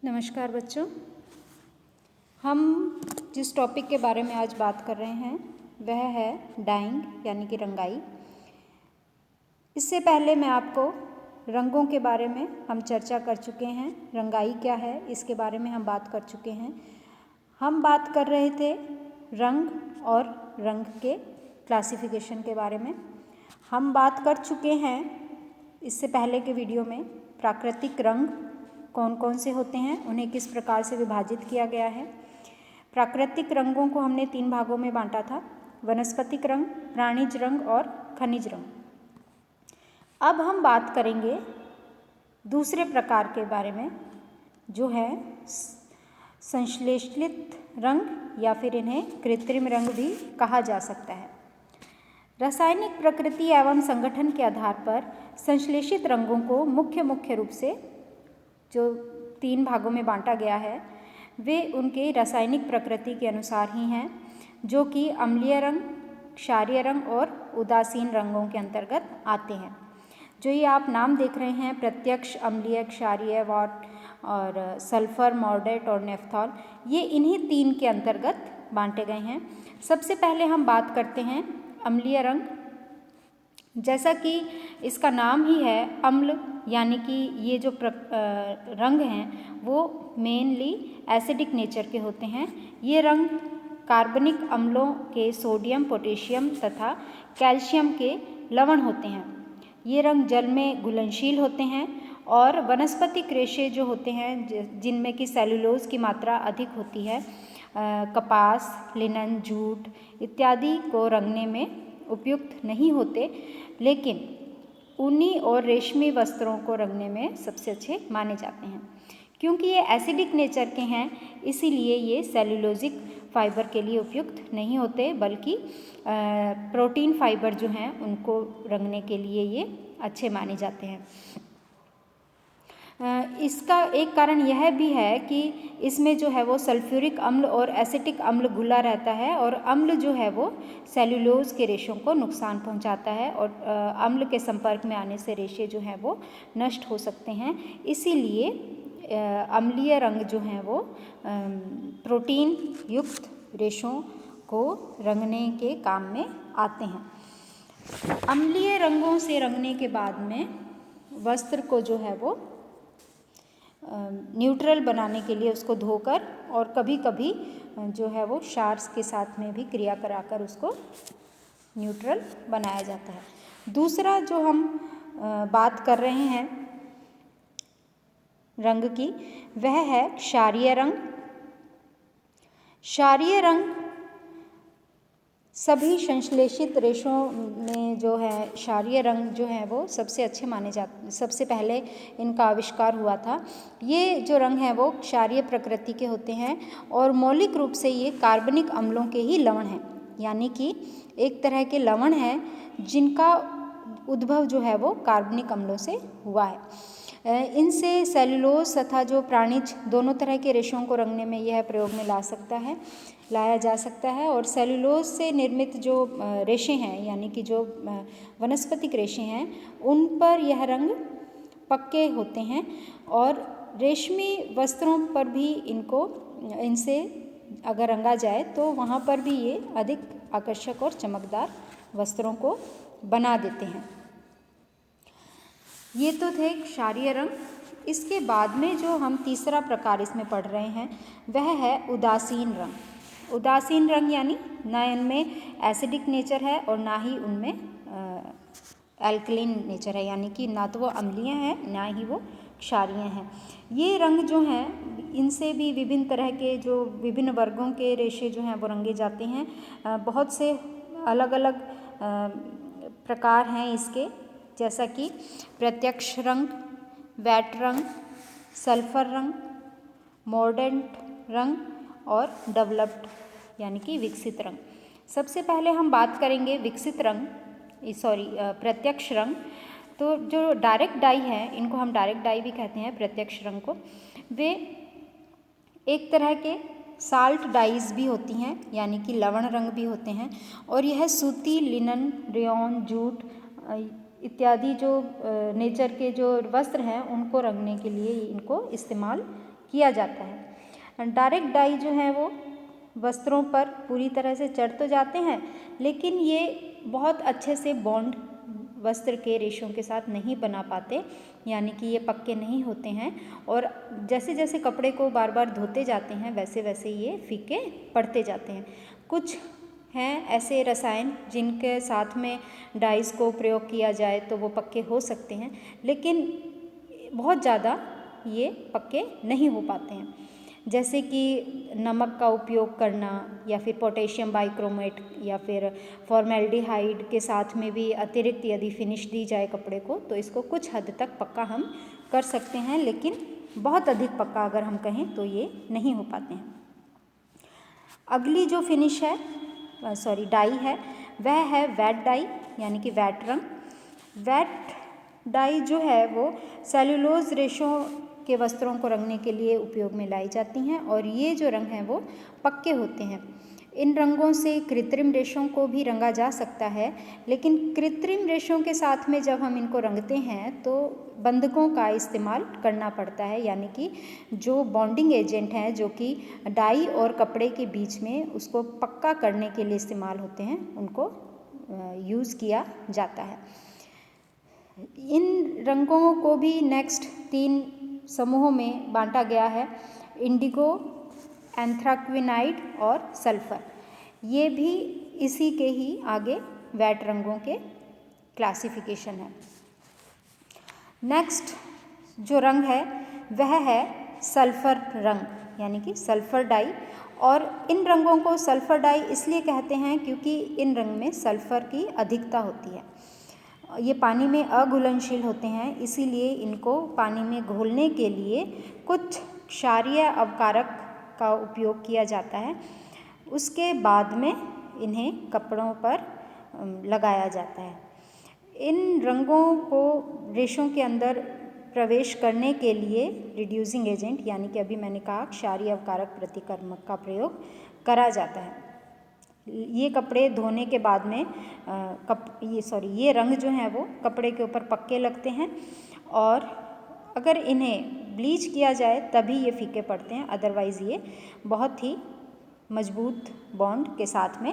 नमस्कार बच्चों। हम जिस टॉपिक के बारे में आज बात कर रहे हैं वह है डाइंग यानी कि रंगाई। इससे पहले मैं आपको रंगों के बारे में हम चर्चा कर चुके हैं। रंगाई क्या है इसके बारे में हम बात कर चुके हैं। हम बात कर रहे थे रंग और रंग के क्लासिफिकेशन के बारे में। हम बात कर चुके हैं इससे पहले के वीडियो में प्राकृतिक रंग कौन कौन से होते हैं, उन्हें किस प्रकार से विभाजित किया गया है। प्राकृतिक रंगों को हमने 3 भागों में बांटा था: वनस्पतिक रंग, प्राणिज रंग और खनिज रंग। अब हम बात करेंगे दूसरे प्रकार के बारे में जो है संश्लेषित रंग या फिर इन्हें कृत्रिम रंग भी कहा जा सकता है। रासायनिक प्रकृति एवं संगठन के आधार पर संश्लेषित रंगों को मुख्य रूप से जो 3 भागों में बांटा गया है वे उनके रासायनिक प्रकृति के अनुसार ही हैं, जो कि अम्लीय रंग, क्षारीय रंग और उदासीन रंगों के अंतर्गत आते हैं। जो ये आप नाम देख रहे हैं प्रत्यक्ष, अम्लीय, क्षारीय, वॉट और सल्फर, मॉर्डेट और नेफ्थॉल, ये इन्हीं 3 के अंतर्गत बांटे गए हैं। सबसे पहले हम बात करते हैं अम्लीय रंग। जैसा कि इसका नाम ही है अम्ल, यानी कि ये जो रंग हैं वो मेनली एसिडिक नेचर के होते हैं। ये रंग कार्बनिक अम्लों के सोडियम, पोटेशियम तथा कैल्शियम के लवण होते हैं। ये रंग जल में घुलनशील होते हैं और वनस्पतिक रेशे जो होते हैं जिनमें कि सेलुलोज की मात्रा अधिक होती है, कपास, लिनन, जूट इत्यादि को रंगने में उपयुक्त नहीं होते, लेकिन ऊनी और रेशमी वस्त्रों को रंगने में सबसे अच्छे माने जाते हैं। क्योंकि ये एसिडिक नेचर के हैं इसीलिए ये सेलुलोजिक फाइबर के लिए उपयुक्त नहीं होते, बल्कि प्रोटीन फाइबर जो हैं उनको रंगने के लिए ये अच्छे माने जाते हैं। इसका एक कारण यह भी है कि इसमें जो है वो सल्फ्यूरिक अम्ल और एसिटिक अम्ल घुला रहता है और अम्ल जो है वो सेलुलोज के रेशों को नुकसान पहुंचाता है और अम्ल के संपर्क में आने से रेशे जो हैं वो नष्ट हो सकते हैं। इसीलिए अम्लीय रंग जो हैं वो प्रोटीन युक्त रेशों को रंगने के काम में आते हैं। अम्लीय रंगों से रंगने के बाद में वस्त्र को जो है वो न्यूट्रल बनाने के लिए उसको धोकर और कभी कभी जो है वो शार्स के साथ में भी क्रिया कराकर उसको न्यूट्रल बनाया जाता है। दूसरा जो हम बात कर रहे हैं रंग की वह है क्षारीय रंग। क्षारीय रंग सभी संश्लेषित रेशों में जो है क्षारीय रंग जो है वो सबसे अच्छे माने जाते, सबसे पहले इनका आविष्कार हुआ था। ये जो रंग हैं वो क्षारीय प्रकृति के होते हैं और मौलिक रूप से ये कार्बनिक अम्लों के ही लवण हैं, यानी कि एक तरह के लवण हैं जिनका उद्भव जो है वो कार्बनिक अम्लों से हुआ है। इनसे सेलुलोज तथा जो प्राणिज दोनों तरह के रेशों को रंगने में यह प्रयोग में लाया जा सकता है और सेलुलोज से निर्मित जो रेशे हैं यानी कि जो वनस्पतिक रेशे हैं उन पर यह रंग पक्के होते हैं और रेशमी वस्त्रों पर भी इनसे अगर रंगा जाए तो वहाँ पर भी ये अधिक आकर्षक और चमकदार वस्त्रों को बना देते हैं। ये तो थे क्षारीय रंग। इसके बाद में जो हम तीसरा प्रकार इसमें पढ़ रहे हैं वह है उदासीन रंग। उदासीन रंग यानी ना इनमें एसिडिक नेचर है और ना ही उनमें एल्कलीन नेचर है, यानी कि ना तो वो अम्लीय हैं ना ही वो क्षारीय हैं। ये रंग जो हैं इनसे भी विभिन्न तरह के जो विभिन्न वर्गों के रेशे जो हैं वो रंगे जाते हैं। बहुत से अलग अलग प्रकार हैं इसके, जैसा कि प्रत्यक्ष रंग, वैट रंग, सल्फर रंग, मॉर्डेंट रंग और डेवलप्ड यानी कि विकसित रंग। सबसे पहले हम बात करेंगे प्रत्यक्ष रंग। तो जो डायरेक्ट डाई है, इनको हम डायरेक्ट डाई भी कहते हैं प्रत्यक्ष रंग को, वे एक तरह के साल्ट डाइज भी होती हैं यानी कि लवण रंग भी होते हैं और यह सूती, लिनन, रेयॉन, जूट इत्यादि जो नेचर के जो वस्त्र हैं उनको रंगने के लिए इनको इस्तेमाल किया जाता है। डायरेक्ट डाई जो है वो वस्त्रों पर पूरी तरह से चढ़ तो जाते हैं, लेकिन ये बहुत अच्छे से बॉन्ड वस्त्र के रेशों के साथ नहीं बना पाते, यानी कि ये पक्के नहीं होते हैं। और जैसे जैसे कपड़े को बार बार धोते जाते हैं वैसे वैसे ये फीके पड़ते जाते हैं। कुछ हैं ऐसे रसायन जिनके साथ में डाइस को प्रयोग किया जाए तो वो पक्के हो सकते हैं, लेकिन बहुत ज़्यादा ये पक्के नहीं हो पाते हैं। जैसे कि नमक का उपयोग करना या फिर पोटेशियम बाइक्रोमेट या फिर फॉर्मेल्डिहाइड के साथ में भी अतिरिक्त यदि फिनिश दी जाए कपड़े को तो इसको कुछ हद तक पक्का हम कर सकते हैं, लेकिन बहुत अधिक पक्का अगर हम कहें तो ये नहीं हो पाते हैं। अगली जो फिनिश है डाई है वह है वेट डाई, यानी कि वेट रंग। वेट डाई जो है वो सेलुलोज रेशों के वस्त्रों को रंगने के लिए उपयोग में लाई जाती हैं और ये जो रंग हैं वो पक्के होते हैं। इन रंगों से कृत्रिम रेशों को भी रंगा जा सकता है, लेकिन कृत्रिम रेशों के साथ में जब हम इनको रंगते हैं तो बंधकों का इस्तेमाल करना पड़ता है, यानी कि जो बॉन्डिंग एजेंट हैं जो कि डाई और कपड़े के बीच में उसको पक्का करने के लिए इस्तेमाल होते हैं, उनको यूज़ किया जाता है। इन रंगों को भी नेक्स्ट 3 समूहों में बांटा गया है, इंडिगो, एंथ्राक्विनाइड और सल्फर। ये भी इसी के ही आगे वेट रंगों के क्लासिफिकेशन है। नेक्स्ट जो रंग है वह है सल्फर रंग, यानी कि सल्फर डाई। और इन रंगों को सल्फर डाई इसलिए कहते हैं क्योंकि इन रंग में सल्फर की अधिकता होती है। ये पानी में अघुलनशील होते हैं, इसीलिए इनको पानी में घोलने के लिए कुछ क्षारीय अवकारक का उपयोग किया जाता है। उसके बाद में इन्हें कपड़ों पर लगाया जाता है। इन रंगों को रेशों के अंदर प्रवेश करने के लिए रिड्यूसिंग एजेंट, यानी कि अभी मैंने कहा क्षारीय अवकारक प्रतिकर्मक का प्रयोग करा जाता है। ये कपड़े धोने के बाद में ये रंग जो हैं वो कपड़े के ऊपर पक्के लगते हैं और अगर इन्हें ब्लीच किया जाए तभी ये फीके पड़ते हैं, अदरवाइज़ ये बहुत ही मजबूत बॉन्ड के साथ में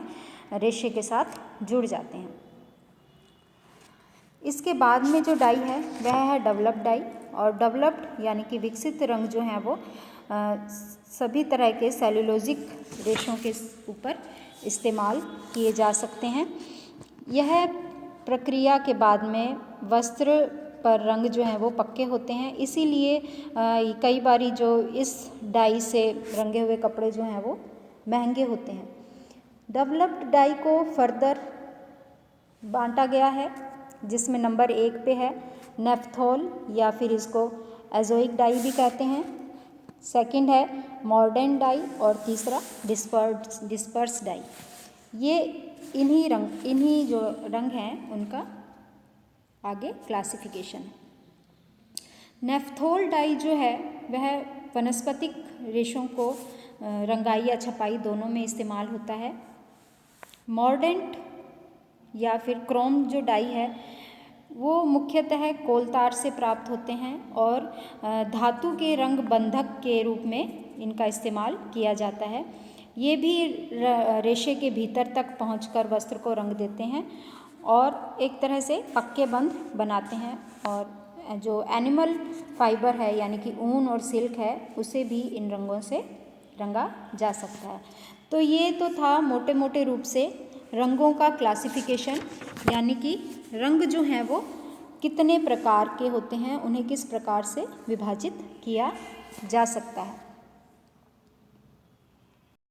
रेशे के साथ जुड़ जाते हैं। इसके बाद में जो डाई है वह है डेवलप्ड डाई। और डेवलप्ड यानी कि विकसित रंग जो हैं वो सभी तरह के सेलुलोजिक रेशों के ऊपर इस्तेमाल किए जा सकते हैं। यह प्रक्रिया के बाद में वस्त्र पर रंग जो हैं वो पक्के होते हैं, इसीलिए कई बारी जो इस डाई से रंगे हुए कपड़े जो हैं वो महंगे होते हैं। डेवलप्ड डाई को फर्दर बांटा गया है, जिसमें नंबर 1 पे है नेफ्थोल या फिर इसको एजोइक डाई भी कहते हैं। सेकंड है मॉडर्न डाई और तीसरा डिस्पर्स डाई। ये इन्हीं जो रंग हैं उनका आगे क्लासिफिकेशन है। नेफ्थोल डाई जो है वह वनस्पतिक रेशों को रंगाई या छपाई दोनों में इस्तेमाल होता है। मॉर्डेंट या फिर क्रोम जो डाई है वो मुख्यतः कोलतार से प्राप्त होते हैं और धातु के रंग बंधक के रूप में इनका इस्तेमाल किया जाता है। ये भी रेशे के भीतर तक पहुंचकर वस्त्र को रंग देते हैं और एक तरह से पक्के बंध बनाते हैं। और जो एनिमल फाइबर है यानी कि ऊन और सिल्क है उसे भी इन रंगों से रंगा जा सकता है। तो ये तो था मोटे मोटे रूप से रंगों का क्लासिफिकेशन, यानी कि रंग जो हैं वो कितने प्रकार के होते हैं, उन्हें किस प्रकार से विभाजित किया जा सकता है।